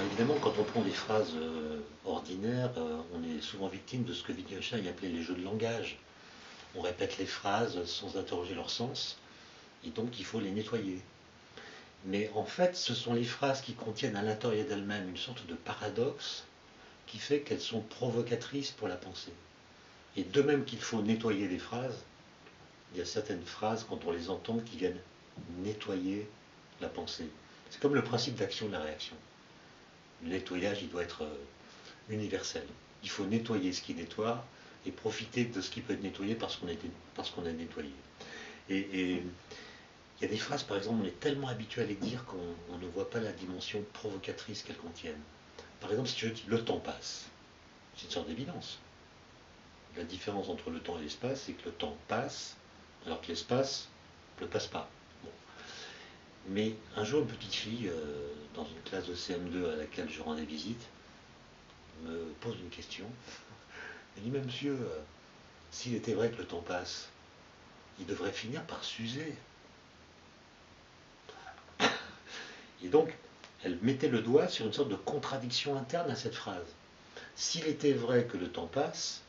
Alors évidemment, quand on prend des phrases ordinaires, on est souvent victime de ce que Wittgenstein appelait les jeux de langage. On répète les phrases sans interroger leur sens, et donc il faut les nettoyer. Mais en fait, ce sont les phrases qui contiennent à l'intérieur d'elles-mêmes une sorte de paradoxe qui fait qu'elles sont provocatrices pour la pensée. Et de même qu'il faut nettoyer les phrases, il y a certaines phrases, quand on les entend, qui viennent nettoyer la pensée. C'est comme le principe d'action et de la réaction. Le nettoyage, il doit être universel. Il faut nettoyer ce qui nettoie et profiter de ce qui peut être nettoyé parce qu'on a nettoyé. Et il y a des phrases, par exemple, on est tellement habitué à les dire qu'on ne voit pas la dimension provocatrice qu'elles contiennent. Par exemple, si je dis le temps passe, c'est une sorte d'évidence. La différence entre le temps et l'espace, c'est que le temps passe, alors que l'espace ne passe pas. Bon. Mais un jour, une petite fille, dans une classe de CM2 à laquelle je rendais visite, me pose une question. Elle dit, mais monsieur, s'il était vrai que le temps passe, il devrait finir par s'user. Et donc, elle mettait le doigt sur une sorte de contradiction interne à cette phrase. S'il était vrai que le temps passe,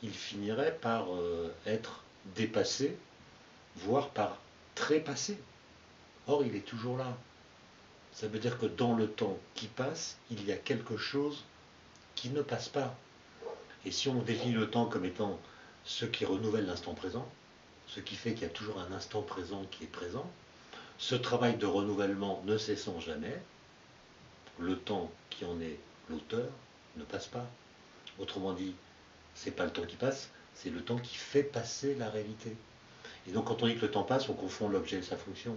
il finirait par être dépassé, voire par trépassé. Or, il est toujours là. Ça veut dire que dans le temps qui passe, il y a quelque chose qui ne passe pas. Et si on définit le temps comme étant ce qui renouvelle l'instant présent, ce qui fait qu'il y a toujours un instant présent qui est présent, ce travail de renouvellement ne cessant jamais, le temps qui en est l'auteur ne passe pas. Autrement dit, c'est pas le temps qui passe, c'est le temps qui fait passer la réalité. Et donc quand on dit que le temps passe, on confond l'objet et sa fonction.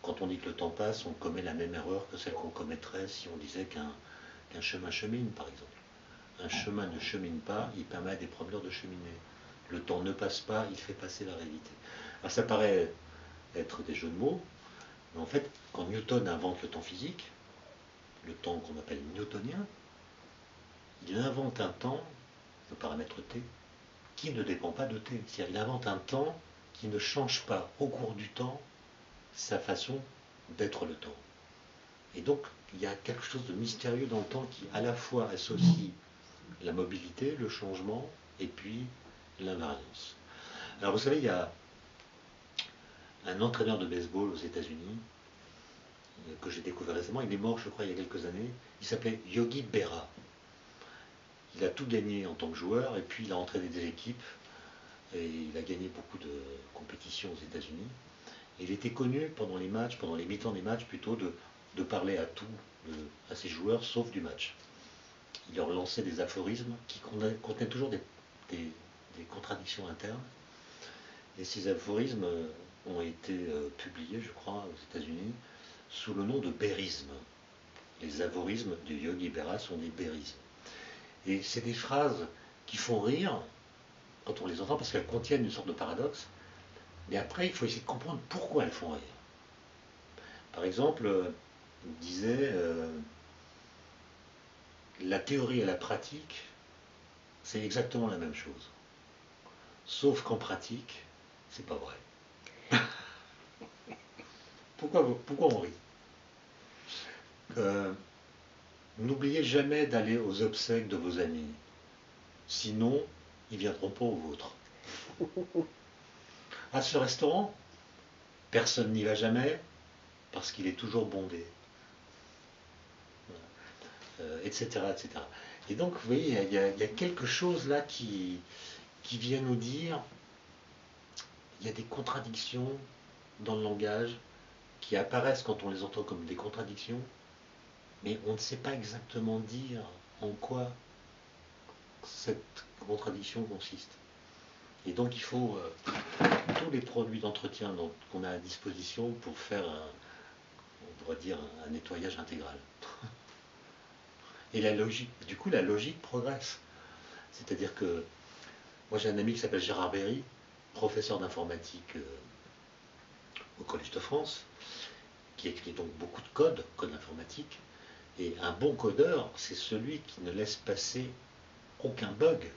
Quand on dit que le temps passe, on commet la même erreur que celle qu'on commettrait si on disait qu'un chemin chemine, par exemple. Un chemin ne chemine pas, il permet à des promeneurs de cheminer. Le temps ne passe pas, il fait passer la réalité. Alors ça paraît être des jeux de mots, mais en fait, quand Newton invente le temps physique, le temps qu'on appelle newtonien, il invente un temps, le paramètre t, qui ne dépend pas de t. C'est-à-dire qu'il invente un temps qui ne change pas au cours du temps sa façon d'être le temps. Et donc, il y a quelque chose de mystérieux dans le temps qui à la fois associe la mobilité, le changement, et puis l'invariance. Alors vous savez, il y a un entraîneur de baseball aux États-Unis que j'ai découvert récemment, il est mort je crois il y a quelques années, il s'appelait Yogi Berra. Il a tout gagné en tant que joueur et puis il a entraîné des équipes et il a gagné beaucoup de compétitions aux États-Unis. Et il était connu pendant les matchs, pendant les mi-temps des matchs plutôt, de parler à ses joueurs sauf du match. Il leur lançait des aphorismes qui contenaient toujours des contradictions internes. Et ces aphorismes ont été publiés, je crois, aux États-Unis, sous le nom de bérismes. Les aphorismes de Yogi Berra sont des bérismes. Et c'est des phrases qui font rire quand on les entend parce qu'elles contiennent une sorte de paradoxe. Mais après, il faut essayer de comprendre pourquoi elles font rire. Par exemple, il disait la théorie et la pratique, c'est exactement la même chose. Sauf qu'en pratique, c'est pas vrai. Pourquoi on rit N'oubliez jamais d'aller aux obsèques de vos amis. Sinon, ils viendront pas aux vôtres. À ce restaurant, personne n'y va jamais parce qu'il est toujours bondé. Etc., etc. Et donc, vous voyez, il y a quelque chose là qui vient nous dire il y a des contradictions dans le langage qui apparaissent quand on les entend comme des contradictions, mais on ne sait pas exactement dire en quoi cette contradiction consiste. Et donc il faut tous les produits d'entretien qu'on a à disposition pour faire on pourrait dire un nettoyage intégral. Et la logique, du coup la logique progresse. C'est-à-dire que moi j'ai un ami qui s'appelle Gérard Berry, professeur d'informatique au Collège de France, qui écrit donc beaucoup de code informatique. Et un bon codeur, c'est celui qui ne laisse passer aucun bug.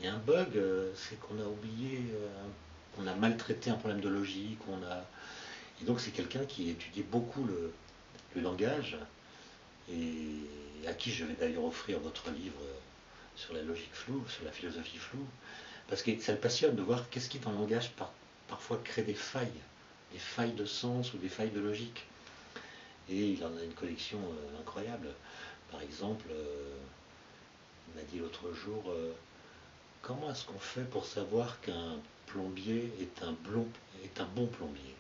Et un bug, c'est qu'on a oublié, on a maltraité un problème de logique, Et donc c'est quelqu'un qui étudie beaucoup le langage et à qui je vais d'ailleurs offrir votre livre sur la logique floue, sur la philosophie floue, parce que ça le passionne de voir qu'est-ce qui dans le langage parfois crée des failles de sens ou des failles de logique. Et il en a une collection incroyable. Par exemple, il m'a dit l'autre jour, comment est-ce qu'on fait pour savoir qu'un plombier est un bon plombier?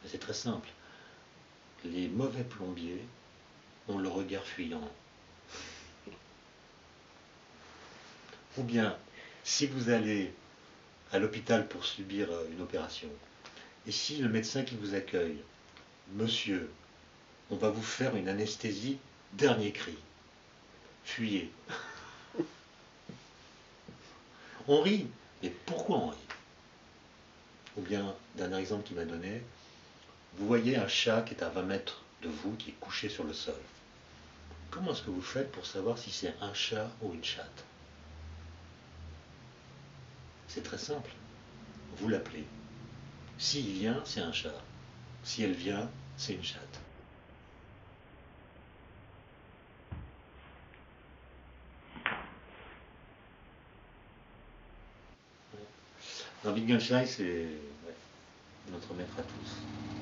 C'est très simple. Les mauvais plombiers ont le regard fuyant. Ou bien, si vous allez à l'hôpital pour subir une opération, et si le médecin qui vous accueille, monsieur, on va vous faire une anesthésie, dernier cri, fuyez. On rit, mais pourquoi on rit? Ou bien, dernier exemple qu'il m'a donné, vous voyez un chat qui est à 20 mètres de vous, qui est couché sur le sol. Comment est-ce que vous faites pour savoir si c'est un chat ou une chatte? C'est très simple. Vous l'appelez. S'il vient, c'est un chat. Si elle vient, c'est une chatte. Wittgenstein, c'est notre maître à tous.